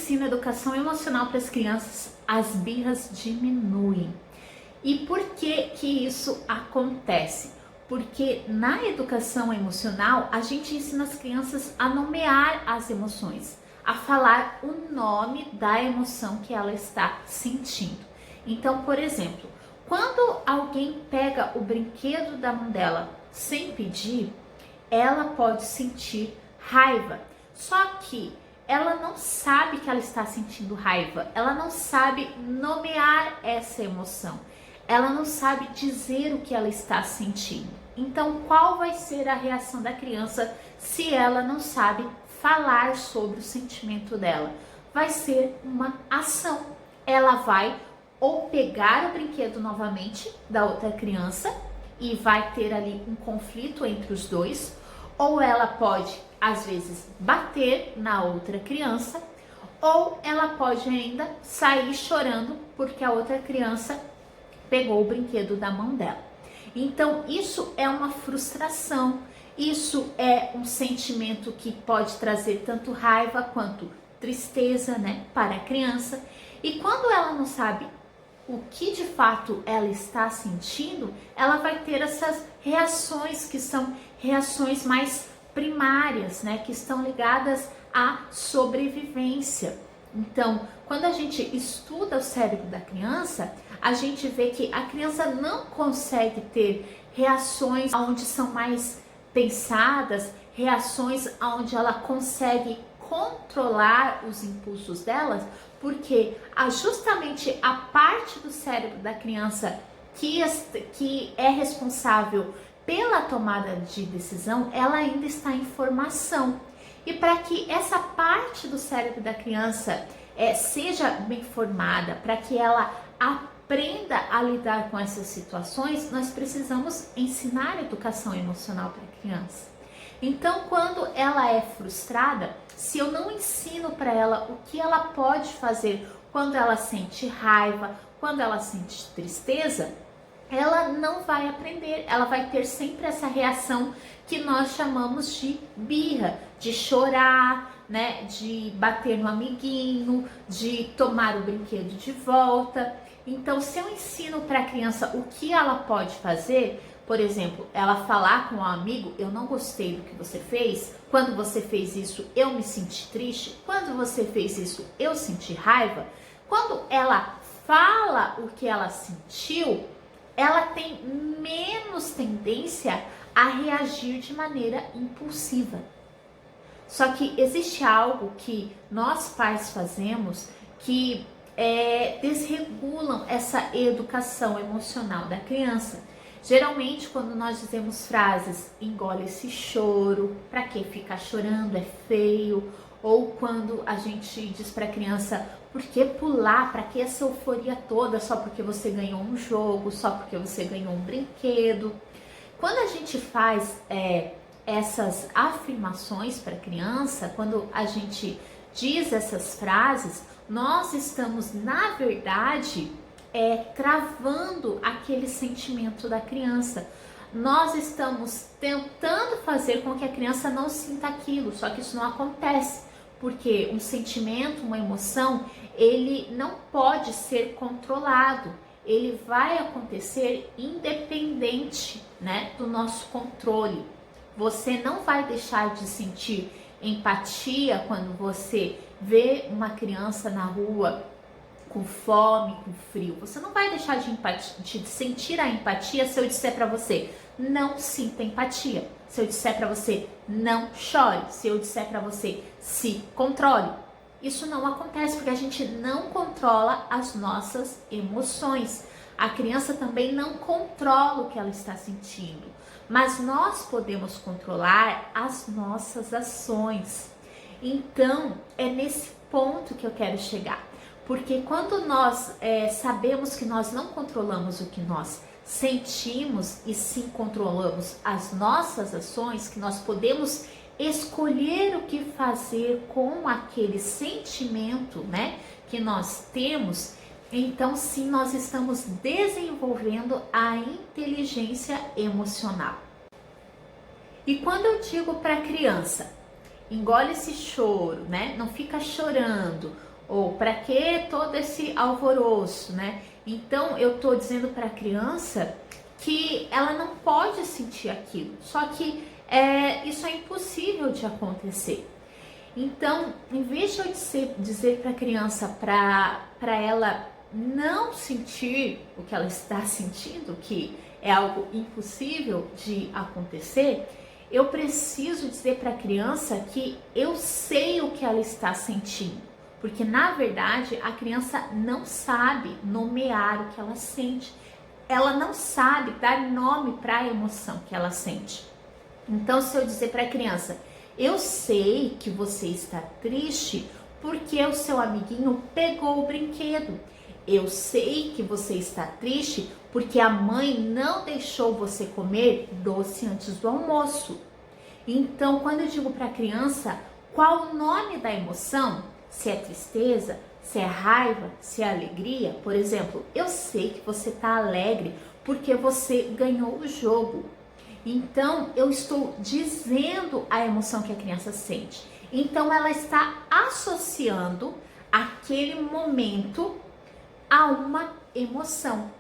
ensino educação emocional para as crianças, as birras diminuem. E por que que isso acontece? Porque na educação emocional, a gente ensina as crianças a nomear as emoções, a falar o nome da emoção que ela está sentindo. Então, por exemplo, quando alguém pega o brinquedo da mão dela sem pedir, ela pode sentir raiva. Só que ela não sabe que ela está sentindo raiva, ela não sabe nomear essa emoção, ela não sabe dizer o que ela está sentindo. Então, qual vai ser a reação da criança se ela não sabe falar sobre o sentimento dela? Vai ser uma ação. Ela vai ou pegar o brinquedo novamente da outra criança e vai ter ali um conflito entre os dois, ou ela pode, às vezes, bater na outra criança, ou ela pode ainda sair chorando porque a outra criança pegou o brinquedo da mão dela. Então, isso é uma frustração, isso é um sentimento que pode trazer tanto raiva quanto tristeza, né, para a criança. E quando ela não sabe o que de fato ela está sentindo, ela vai ter essas reações que são reações mais primárias, né, que estão ligadas à sobrevivência. Então, quando a gente estuda o cérebro da criança, a gente vê que a criança não consegue ter reações onde são mais pensadas, reações onde ela consegue controlar os impulsos delas, porque justamente a parte do cérebro da criança que é responsável pela tomada de decisão, ela ainda está em formação. E para que essa parte do cérebro da criança seja bem formada, para que ela aprenda a lidar com essas situações, nós precisamos ensinar educação emocional para a criança. Então, quando ela é frustrada, se eu não ensino para ela o que ela pode fazer quando ela sente raiva, quando ela sente tristeza, ela não vai aprender, ela vai ter sempre essa reação que nós chamamos de birra, de chorar, né, de bater no amiguinho, de tomar o brinquedo de volta. Então, se eu ensino para a criança o que ela pode fazer, por exemplo, ela falar com um amigo, eu não gostei do que você fez, quando você fez isso eu me senti triste, quando você fez isso eu senti raiva. Quando ela fala o que ela sentiu, ela tem menos tendência a reagir de maneira impulsiva. Só que existe algo que nós pais fazemos que desregulam essa educação emocional da criança. Geralmente, quando nós dizemos frases, engole esse choro, pra que ficar chorando, é feio, ou quando a gente diz pra criança, por que pular, pra que essa euforia toda, só porque você ganhou um jogo, só porque você ganhou um brinquedo. Quando a gente faz essas afirmações para a criança, quando a gente diz essas frases, nós estamos, na verdade, travando aquele sentimento da criança. Nós estamos tentando fazer com que a criança não sinta aquilo, só que isso não acontece, porque um sentimento, uma emoção, ele não pode ser controlado. Ele vai acontecer independente, né, do nosso controle. Você não vai deixar de sentir empatia quando você vê uma criança na rua com fome, com frio. Você não vai deixar de sentir a empatia se eu disser para você, não sinta empatia. Se eu disser para você, não chore. Se eu disser para você, se controle. Isso não acontece porque a gente não controla as nossas emoções. A criança também não controla o que ela está sentindo, mas nós podemos controlar as nossas ações. Então, é nesse ponto que eu quero chegar. Porque quando nós sabemos que nós não controlamos o que nós sentimos e sim controlamos as nossas ações, que nós podemos escolher o que fazer com aquele sentimento, né, que nós temos, então sim nós estamos desenvolvendo a inteligência emocional. E quando eu digo para a criança, engole esse choro, né, não fica chorando, Ou para que todo esse alvoroço, né? Então eu tô dizendo para a criança que ela não pode sentir aquilo. Só que isso é impossível de acontecer. Então, em vez de eu dizer para a criança para ela não sentir o que ela está sentindo, que é algo impossível de acontecer, eu preciso dizer para a criança que eu sei o que ela está sentindo. Porque, na verdade, a criança não sabe nomear o que ela sente. Ela não sabe dar nome para a emoção que ela sente. Então, se eu dizer para a criança, eu sei que você está triste porque o seu amiguinho pegou o brinquedo. Eu sei que você está triste porque a mãe não deixou você comer doce antes do almoço. Então, quando eu digo para a criança qual o nome da emoção, se é tristeza, se é raiva, se é alegria, por exemplo, eu sei que você está alegre porque você ganhou o jogo. Então, eu estou dizendo a emoção que a criança sente. Então, ela está associando aquele momento a uma emoção.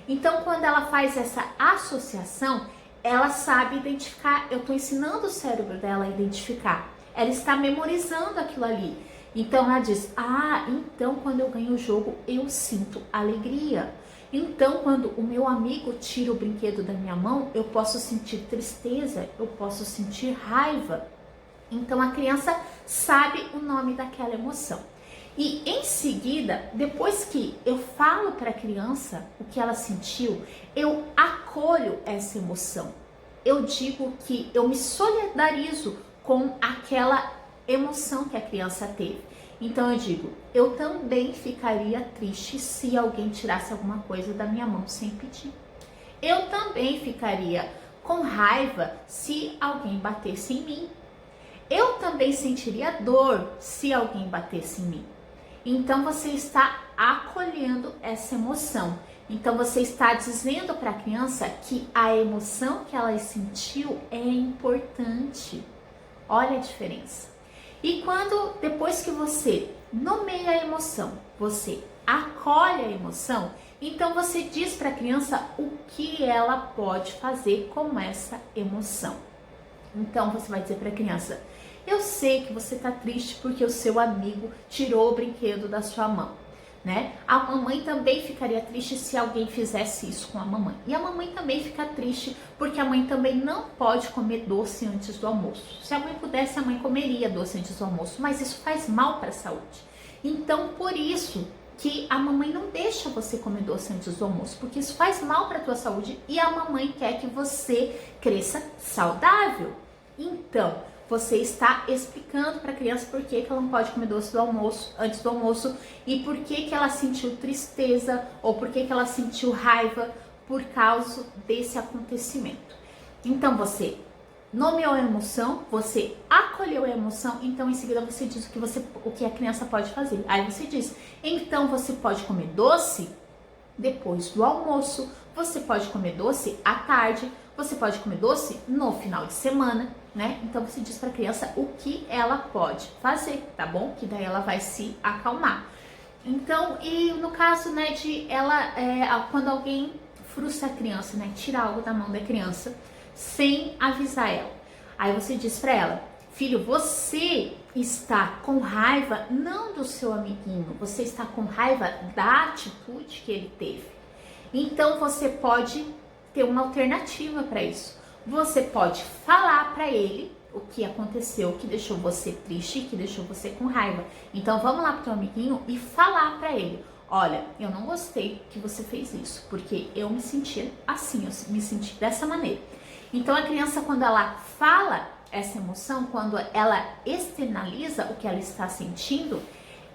Então, quando ela faz essa associação, ela sabe identificar. Eu estou ensinando o cérebro dela a identificar. Ela está memorizando aquilo ali. Então, ela diz, então quando eu ganho o jogo, eu sinto alegria. Então, quando o meu amigo tira o brinquedo da minha mão, eu posso sentir tristeza, eu posso sentir raiva. Então, a criança sabe o nome daquela emoção. E em seguida, depois que eu falo para a criança o que ela sentiu, eu acolho essa emoção. Eu digo que eu me solidarizo com aquela emoção que a criança teve. Então eu digo, eu também ficaria triste se alguém tirasse alguma coisa da minha mão sem pedir. Eu também ficaria com raiva se alguém batesse em mim. Eu também sentiria dor se alguém batesse em mim. Então você está acolhendo essa emoção. Então você está dizendo para a criança que a emoção que ela sentiu é importante. Olha a diferença. E quando, depois que você nomeia a emoção, você acolhe a emoção, então você diz para a criança o que ela pode fazer com essa emoção. Então você vai dizer para a criança, eu sei que você está triste porque o seu amigo tirou o brinquedo da sua mão, né? A mamãe também ficaria triste se alguém fizesse isso com a mamãe. E a mamãe também fica triste porque a mãe também não pode comer doce antes do almoço. Se a mãe pudesse, a mãe comeria doce antes do almoço, mas isso faz mal para a saúde. Então, por isso que a mamãe não deixa você comer doce antes do almoço, porque isso faz mal para a tua saúde e a mamãe quer que você cresça saudável. Então, você está explicando para a criança por que ela não pode comer doce do almoço, antes do almoço, e por que ela sentiu tristeza ou por que ela sentiu raiva por causa desse acontecimento. Então você nomeou a emoção, você acolheu a emoção, então em seguida você diz o que a criança pode fazer. Aí você diz, então você pode comer doce depois do almoço, você pode comer doce à tarde, você pode comer doce no final de semana, né? Então você diz para a criança o que ela pode fazer, tá bom? Que daí ela vai se acalmar. Então, e no caso, né, de ela, quando alguém frustra a criança, né, tira algo da mão da criança sem avisar ela. Aí você diz para ela, filho, você está com raiva não do seu amiguinho, você está com raiva da atitude que ele teve. Então você pode ter uma alternativa para isso. Você pode falar para ele o que aconteceu, que deixou você triste, que deixou você com raiva. Então vamos lá pro teu amiguinho e falar para ele, olha, eu não gostei que você fez isso, porque eu me senti assim, eu me senti dessa maneira. Então a criança, quando ela fala essa emoção, quando ela externaliza o que ela está sentindo,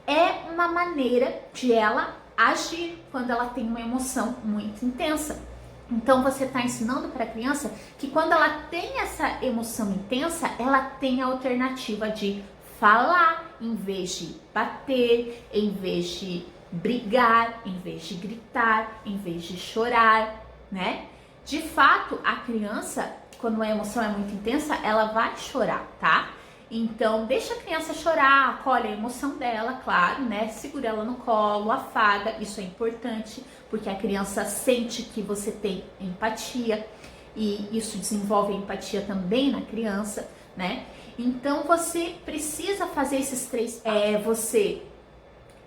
é uma maneira de ela agir quando ela tem uma emoção muito intensa. Então você está ensinando para a criança que quando ela tem essa emoção intensa, ela tem a alternativa de falar em vez de bater, em vez de brigar, em vez de gritar, em vez de chorar, né? De fato, a criança, quando a emoção é muito intensa, ela vai chorar, tá? Então, deixa a criança chorar, acolhe a emoção dela, claro, né? Segura ela no colo, afaga, isso é importante, porque a criança sente que você tem empatia e isso desenvolve a empatia também na criança, né? Então, você precisa fazer esses três, você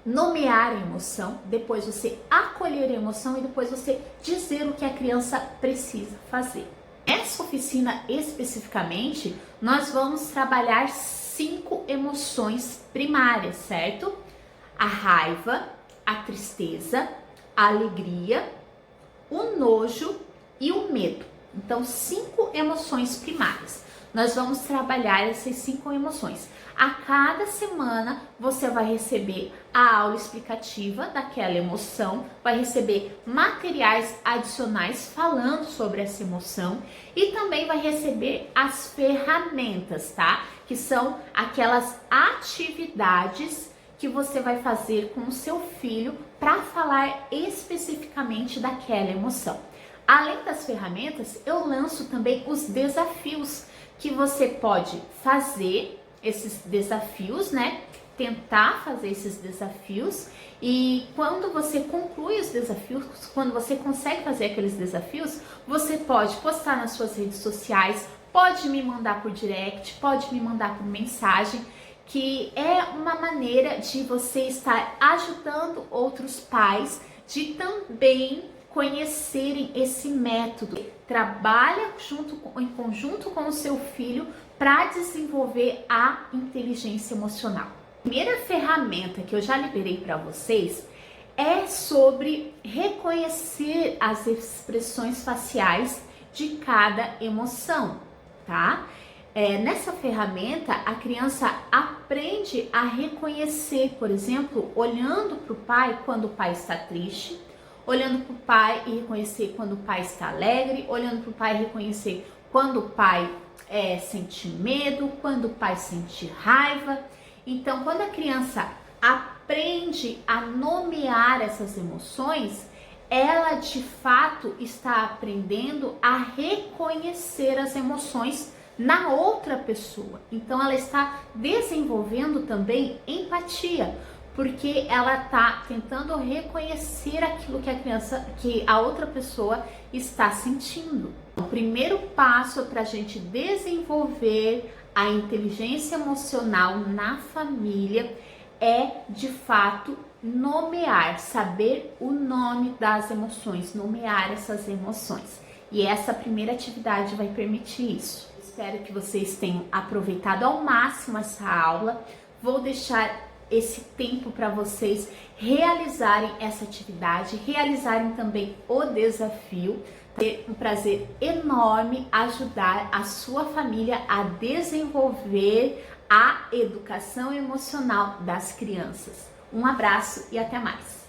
nomear a emoção, depois você acolher a emoção e depois você dizer o que a criança precisa fazer. Nessa oficina especificamente, nós vamos trabalhar 5 emoções primárias, certo? A raiva, a tristeza, a alegria, o nojo e o medo. Então, 5 emoções primárias. Nós vamos trabalhar essas 5 emoções. A cada semana você vai receber a aula explicativa daquela emoção, vai receber materiais adicionais falando sobre essa emoção e também vai receber as ferramentas, tá? Que são aquelas atividades que você vai fazer com o seu filho para falar especificamente daquela emoção. Além das ferramentas, eu lanço também os desafios que você pode fazer, esses desafios, né? Tentar fazer esses desafios e quando você conclui os desafios, quando você consegue fazer aqueles desafios, você pode postar nas suas redes sociais, pode me mandar por direct, pode me mandar por mensagem, que é uma maneira de você estar ajudando outros pais de também conhecerem esse método. Trabalha em conjunto com o seu filho para desenvolver a inteligência emocional. A primeira ferramenta que eu já liberei para vocês é sobre reconhecer as expressões faciais de cada emoção, tá? Nessa ferramenta, a criança aprende a reconhecer, por exemplo, olhando para o pai quando o pai está triste, olhando para o pai e reconhecer quando o pai está alegre, olhando para o pai e reconhecer quando o pai sente medo, quando o pai sente raiva. Então, quando a criança aprende a nomear essas emoções, ela de fato está aprendendo a reconhecer as emoções na outra pessoa. Então, ela está desenvolvendo também empatia, porque ela está tentando reconhecer aquilo que a outra pessoa está sentindo. O primeiro passo para a gente desenvolver a inteligência emocional na família é, de fato, nomear, saber o nome das emoções, nomear essas emoções. E essa primeira atividade vai permitir isso. Espero que vocês tenham aproveitado ao máximo essa aula. Vou deixar esse tempo para vocês realizarem essa atividade, realizarem também o desafio. É um prazer enorme ajudar a sua família a desenvolver a educação emocional das crianças. Um abraço e até mais!